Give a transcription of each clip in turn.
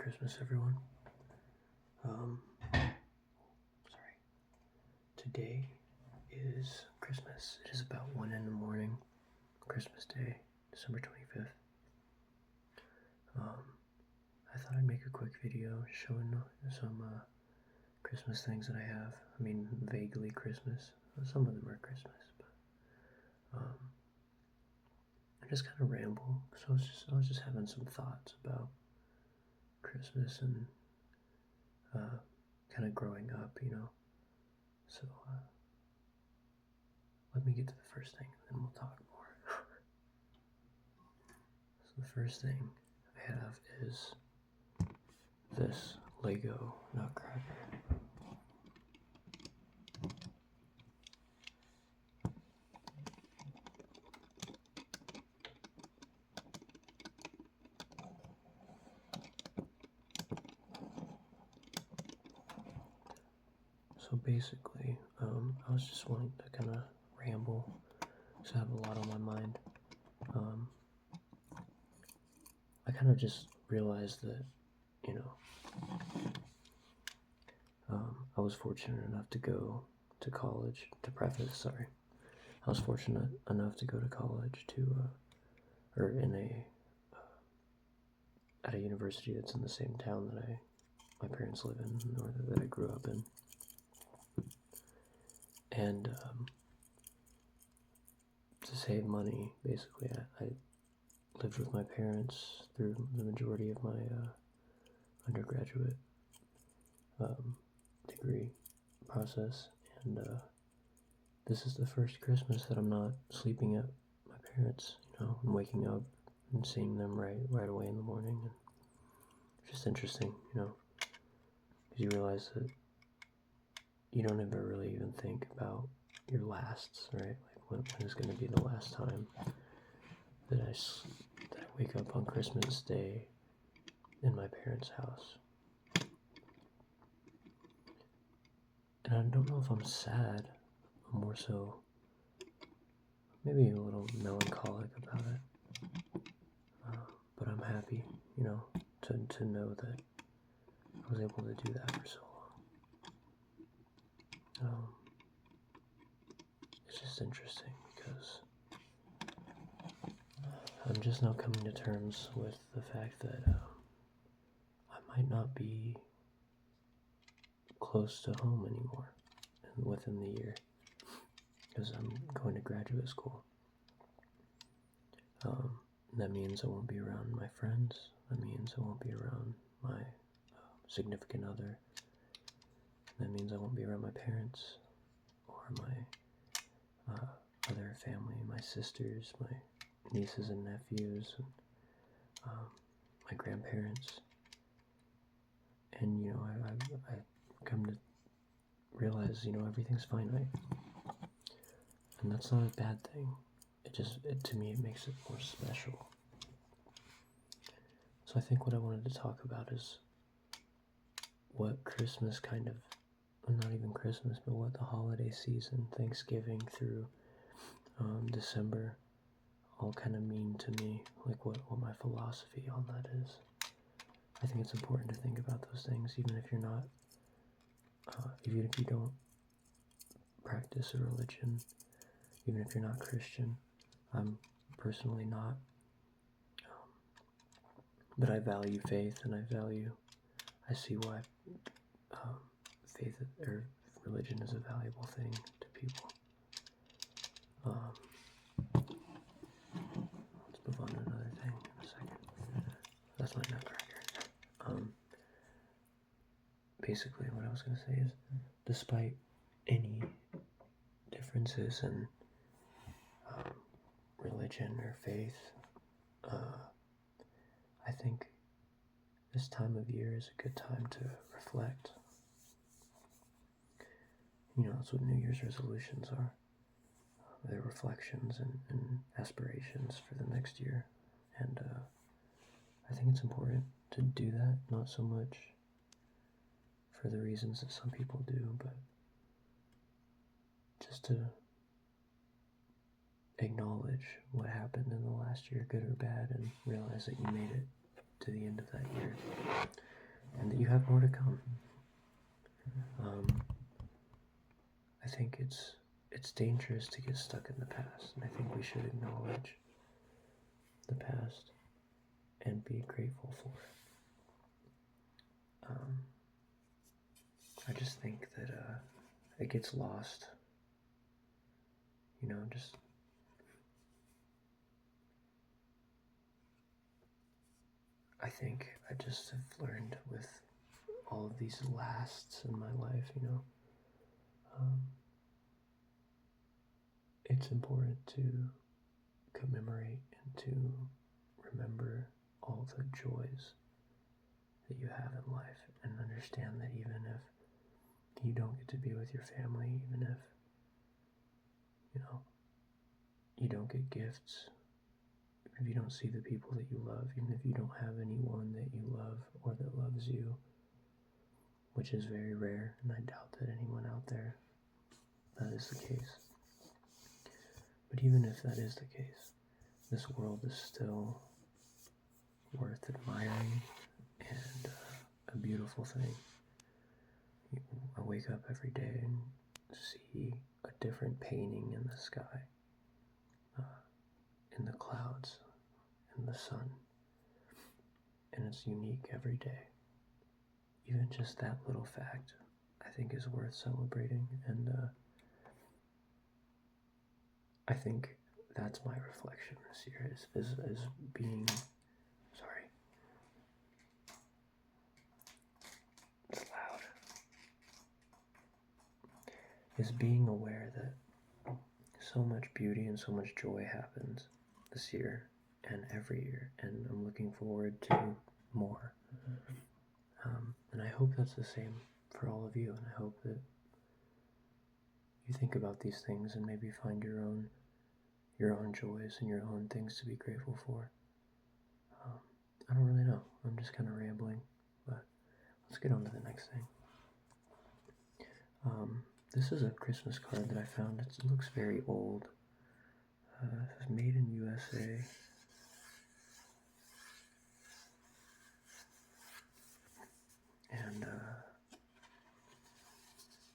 Christmas, everyone. Sorry. Today is Christmas. It is about 1 in the morning, Christmas Day, December 25th. I thought I'd make a quick video showing some Christmas things that I have. I mean, vaguely Christmas. Some of them are Christmas, but I just kind of ramble. So I was just having some thoughts about Christmas and kind of growing up, So let me get to the first thing, and then we'll talk more. So the first thing I have is this Lego Nutcracker. So basically, I was just wanting to kind of ramble, because I have a lot on my mind. I kind of just realized that, I was fortunate enough to go to college, I was fortunate enough to go to college at a university that's in the same town that my parents live in, or that I grew up in. And to save money, basically, I lived with my parents through the majority of my undergraduate degree process, and this is the first Christmas that I'm not sleeping at my parents', and waking up and seeing them right away in the morning. And it's just interesting, because you realize that you don't ever really even think about your lasts, right? Like when is going to be the last time that I wake up on Christmas Day in my parents' house. And I don't know if I'm sad, or more so maybe a little melancholic about it, but I'm happy, to know that I was able to do that for so long. It's just interesting because I'm just now coming to terms with the fact that I might not be close to home anymore within the year, because I'm going to graduate school. That means I won't be around my friends. That means I won't be around my significant other. That means I won't be around my parents or my other family, my sisters, my nieces and nephews, and my grandparents. And I come to realize everything's finite, and that's not a bad thing. To me, it makes it more special. So I think what I wanted to talk about is what Christmas not even Christmas, but what the holiday season, Thanksgiving through December, all kind of mean to me, like what my philosophy on that is. I think it's important to think about those things, even if you're not, even if you don't practice a religion, even if you're not Christian. I'm personally not, but I value faith, and I see why faith or religion is a valuable thing to people. Let's move on to another thing in a second. That's my nutcracker. Basically what I was going to say is, despite any differences in religion or faith, I think this time of year is a good time to reflect. That's what New Year's resolutions are. They're reflections and aspirations for the next year. And I think it's important to do that, not so much for the reasons that some people do, but just to acknowledge what happened in the last year, good or bad, and realize that you made it to the end of that year. and that you have more to come. I think it's dangerous to get stuck in the past, and I think we should acknowledge the past and be grateful for it. I just think that it gets lost, just I think I just have learned with all of these lasts in my life, it's important to commemorate and to remember all the joys that you have in life, and understand that even if you don't get to be with your family, even if you don't get gifts, if you don't see the people that you love, even if you don't have anyone that you love or that loves you, which is very rare, and I doubt that anyone out there that is the case. But even if that is the case, this world is still worth admiring and a beautiful thing. I wake up every day and see a different painting in the sky, in the clouds, in the sun, and it's unique every day. Even just that little fact, I think, is worth celebrating, and I think that's my reflection this year, is being, sorry, it's loud, is being aware that so much beauty and so much joy happens this year and every year, and I'm looking forward to more. And I hope that's the same for all of you, and I hope that you think about these things and maybe find your own joys and your own things to be grateful for. I don't really know. I'm just kind of rambling, but let's get on to the next thing. This is a Christmas card that I found. It looks very old. It's made in USA. And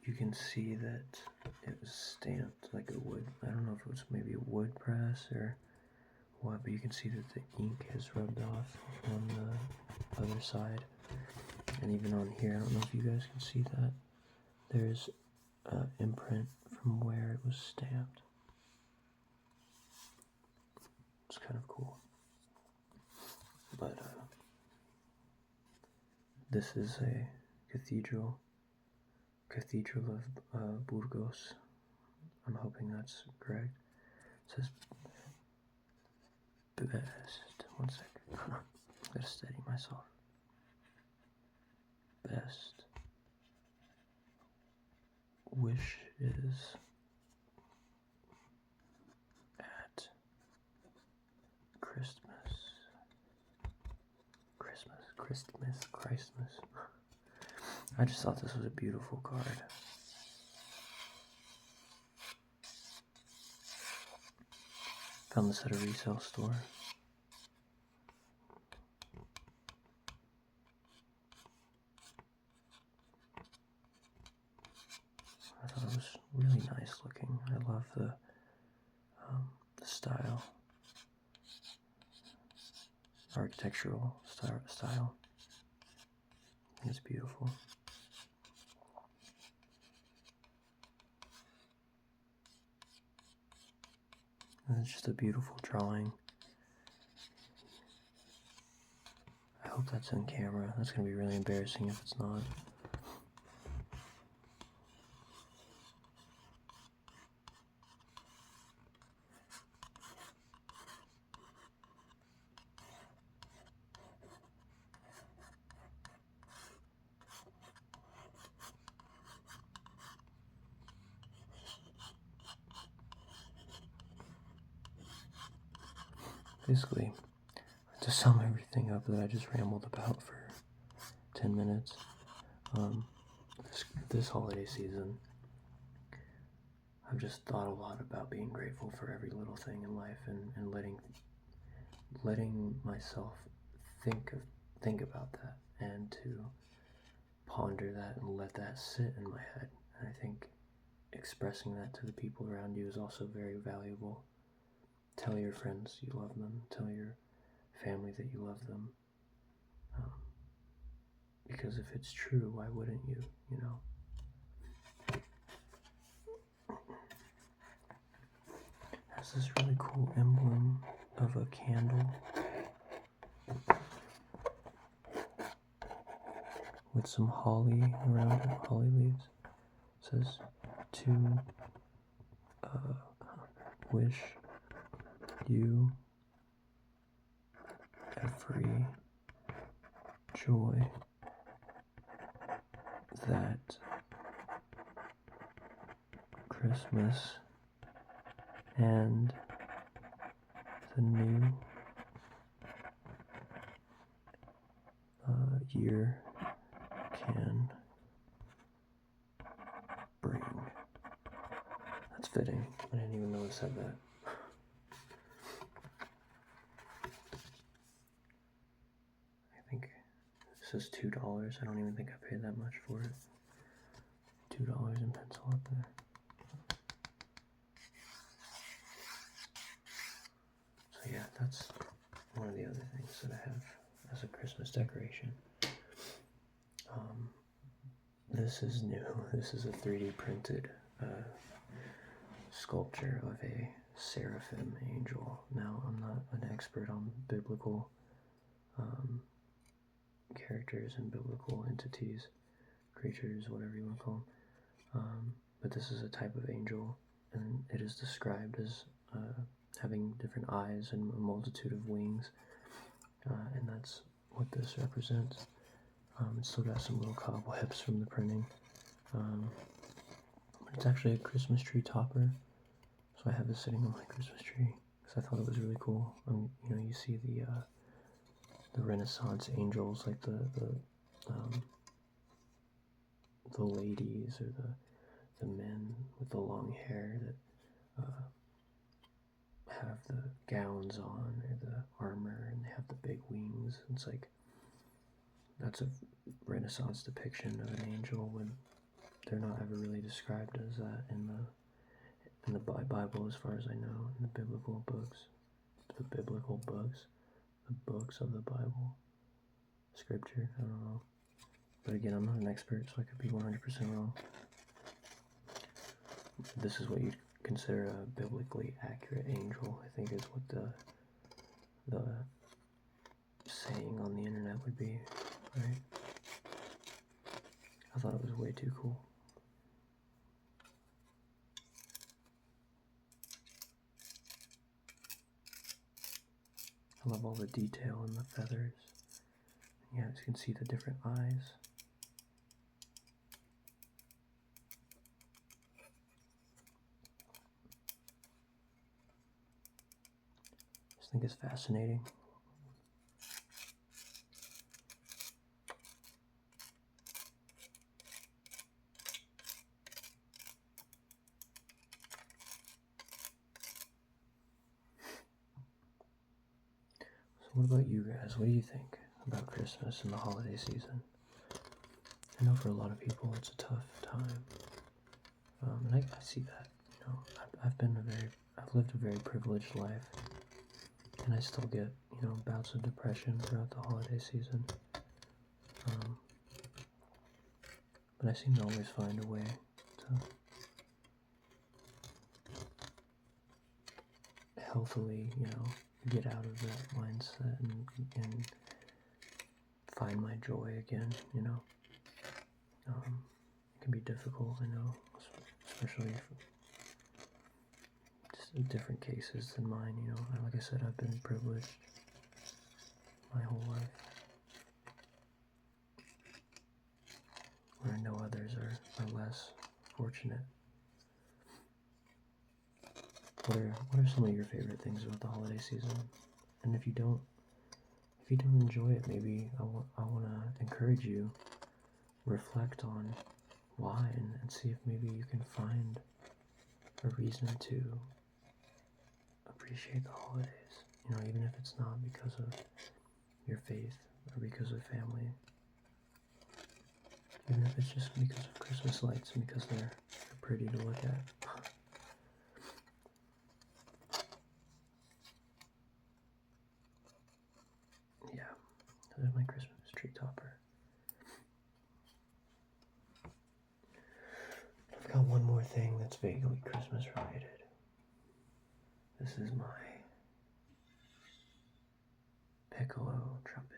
you can see that it was stamped like a wood. I don't know if it was maybe a wood press or what, but you can see that the ink has rubbed off on the other side. And even on here, I don't know if you guys can see that. There's an imprint from where it was stamped. It's kind of cool. But this is a cathedral of Burgos. I'm hoping that's correct. It says best. One sec. Gotta steady myself. Best wishes at Christmas. I just thought this was a beautiful card. Found this at a resale store. I thought it was really nice looking. I love the style, architectural style. I think it's beautiful. And it's just a beautiful drawing. I hope that's in camera. That's going to be really embarrassing if it's not. Basically, to sum everything up that I just rambled about for 10 minutes, this holiday season, I've just thought a lot about being grateful for every little thing in life, and letting myself think about that, and to ponder that and let that sit in my head. And I think expressing that to the people around you is also very valuable. Tell your friends you love them. Tell your family that you love them. Because if it's true, why wouldn't you, you know? It has this really cool emblem of a candle with some holly around it, holly leaves. It says, to wish you every joy that Christmas and the new year can bring. That's fitting. I didn't even know it said that. I think this is $2. I don't even think I paid that much for it. $2 in pencil up there. So yeah, that's one of the other things that I have as a Christmas decoration. This is new. This is a 3D printed sculpture of a seraphim angel. Now, I'm not an expert on biblical characters and biblical entities, creatures, whatever you want to call them. But this is a type of angel, and it is described as having different eyes and a multitude of wings, and that's what this represents. It's still got some little cobwebs from the printing. But it's actually a Christmas tree topper, so I have this sitting on my Christmas tree because I thought it was really cool. You know, you see the Renaissance angels, like the ladies or the men with the long hair that have the gowns on or the armor, and they have the big wings. It's like, that's a Renaissance depiction of an angel when they're not ever really described as that in the Bible, as far as I know, in the biblical books. The books of the Bible. Scripture, I don't know. But again, I'm not an expert, so I could be 100% wrong. This is what you'd consider a biblically accurate angel, I think is what the saying on the internet would be, right? I thought it was way too cool. I love all the detail in the feathers. Yeah, as you can see the different eyes. I just think it's fascinating. So what about you guys? What do you think about Christmas and the holiday season? I know for a lot of people it's a tough time. And I see that. You know, I've lived a very privileged life, and I still get, you know, bouts of depression throughout the holiday season. But I seem to always find a way to healthily, you know, get out of that mindset and find my joy again, you know. It can be difficult, I know, especially just in different cases than mine, you know. Like I said, I've been privileged my whole life, where I know others are less fortunate. What are some of your favorite things about the holiday season? And if you don't enjoy it, maybe I want to encourage you, reflect on why, and see if maybe you can find a reason to appreciate the holidays. You know, even if it's not because of your faith or because of family. it's just because of Christmas lights and because they're pretty to look at. Yeah, there's my Christmas tree topper. I've got one more thing that's vaguely Christmas related. This is my piccolo trumpet.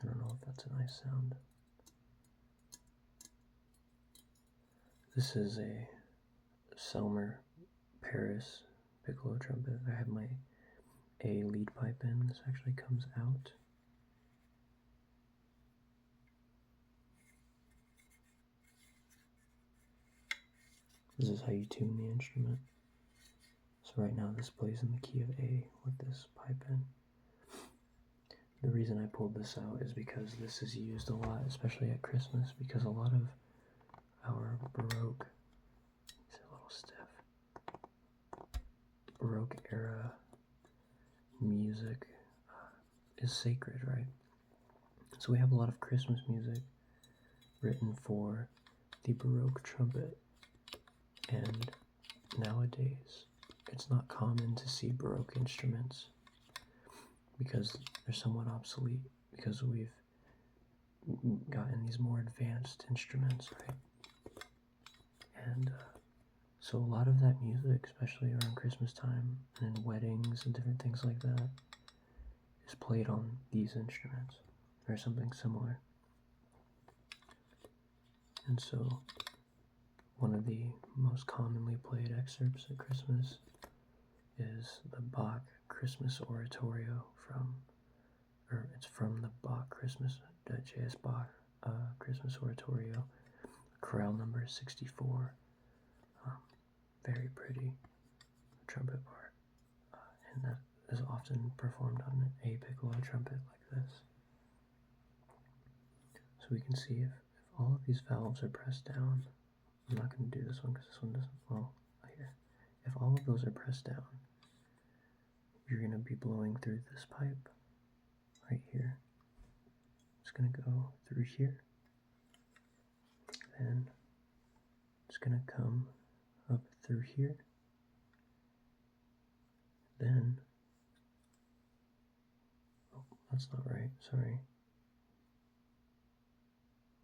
I don't know if that's a nice sound. This is a Selmer Paris piccolo trumpet. I have my A lead pipe in. This actually comes out. This is how you tune the instrument. So right now this plays in the key of A with this pipe in. The reason I pulled this out is because this is used a lot, especially at Christmas, because a lot of our Baroque, it's a little stiff, Baroque era music is sacred, right? So we have a lot of Christmas music written for the Baroque trumpet, and nowadays it's not common to see Baroque instruments because they're somewhat obsolete, because we've gotten these more advanced instruments, right? And so a lot of that music, especially around Christmas time and in weddings and different things like that, is played on these instruments or something similar. And so one of the most commonly played excerpts at Christmas is the Bach Christmas Oratorio it's from the Bach Christmas, J.S. Bach Christmas Oratorio, chorale number 64. Very pretty trumpet part, and that is often performed on an A piccolo trumpet like this. So we can see if all of these valves are pressed down. I'm not going to do this one because this one doesn't, well, here. If all of those are pressed down, you're going to be blowing through this pipe right here. It's going to go through here. Then it's going to come up through here. Then, oh, that's not right, sorry.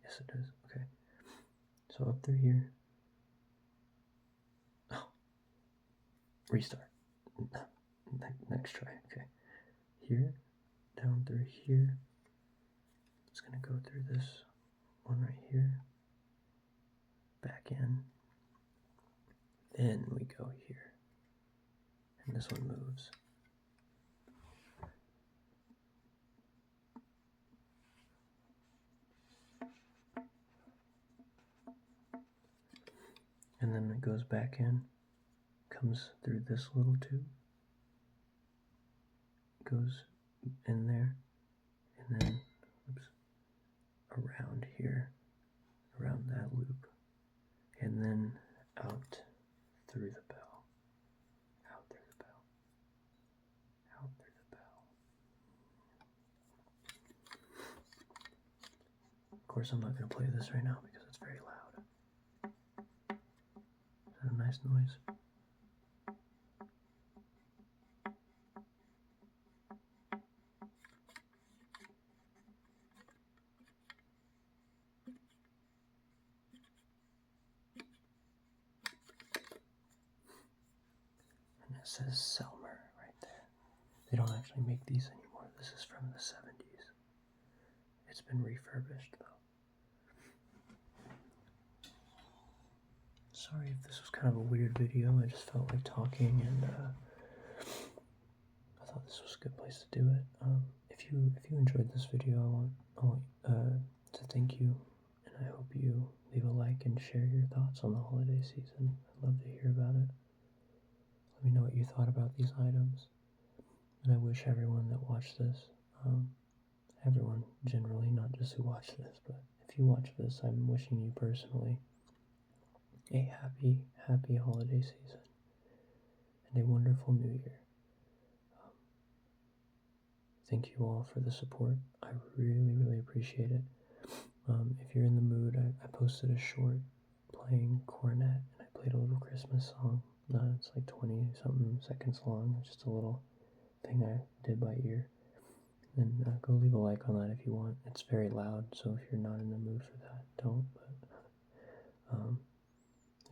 Yes, it is, okay. So up through here. Oh, restart. Next try, okay. Here, down through here. It's going to go through this one right here. Back in. Then we go here. And this one moves. And then it goes back in, comes through this little tube, goes in there, and then around here, around that loop, and then out through the bell, out through the bell, out through the bell. Of course, I'm not going to play this right now because it's very loud. Is that a nice noise? And it says Selmer right there. They don't actually make these anymore. This is from the 70s. It's been refurbished though. Sorry if this was kind of a weird video. I just felt like talking, and I thought this was a good place to do it. If you enjoyed this video, I want to thank you, and I hope you leave a like and share your thoughts on the holiday season. I'd love to hear about it. Let me know what you thought about these items, and I wish everyone that watched this, everyone generally, not just who watched this, but if if you watch this, I'm wishing you personally a happy holiday season and a wonderful new year. Thank you all for the support. I really appreciate it. If you're in the mood, I posted a short playing cornet, and I played a little Christmas song. It's like 20-something seconds long. It's just a little thing I did by ear. And go leave a like on that if you want. It's very loud, so if you're not in the mood for that, don't. But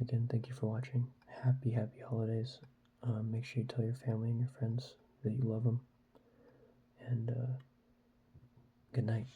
again, thank you for watching. Happy holidays. Make sure you tell your family and your friends that you love them. And good night.